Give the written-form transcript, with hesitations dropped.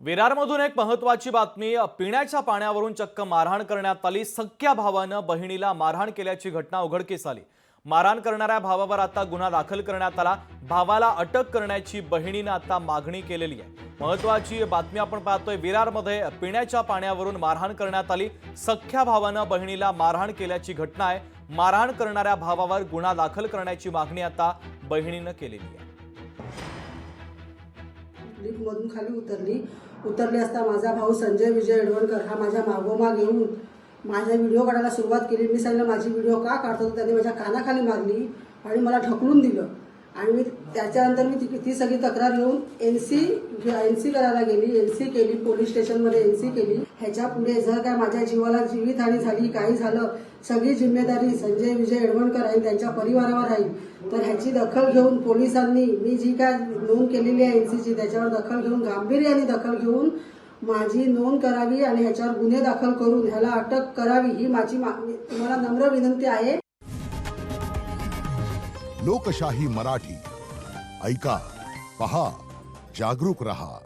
विरारमधून एक महत्त्वाची बातमी। पिण्याच्या पाण्यावरून चक्क मारहाण करण्यात आली। सख्या भावानं बहिणीला मारहाण केल्याची घटना उघडकीस आली। मारहाण करणाऱ्या भावावर आता गुन्हा दाखल करण्यात आला। भावाला अटक करण्याची बहिणीने आता मागणी केलेली आहे। महत्त्वाची बातमी आपण पाहतोय। विरारमध्ये पिण्याच्या पाण्यावरून मारहाण करण्यात आली। सख्या भावानं बहिणीला मारहाण केल्याची घटना आहे। मारहाण करणाऱ्या भावावर गुन्हा दाखल करण्याची मागणी आता बहिणीने केलेली आहे। मधून खाली उतरली असता माझा भाऊ संजय विजय एडवणकर हा माझ्या मागोमाग येऊन माझा व्हिडिओ काढायला सुरुवात केली। मी सांगितलं माझी व्हिडिओ का काढतो, त्याने माझ्या कानाखाली मारली आणि मला ढकलून दिलं। आणि मी त्याच्यानंतर मी ती सगळी तक्रार घेऊन एनसी करायला गेली। एनसी केली, पोलीस स्टेशनमध्ये एनसी केली। ह्याच्या पुढे जर काय माझ्या जीवाला जीवितहानी झाली, काही झालं, सगळी जिम्मेदारी संजय विजय एडवणकर आणि त्यांच्या परिवारावर राहील। तर ह्याची दखल घेऊन पोलिसांनी मी जी काय नोंद केलेली आहे एनसीची त्याच्यावर दखल घेऊन गांभीर्याने दखल घेऊन माझी नोंद करावी आणि ह्याच्यावर गुन्हे दाखल करून ह्याला अटक करावी ही माझी तुम्हाला नम्र विनंती आहे। लोकशाही मराठी ऐका, पहा, जागरूक रहा।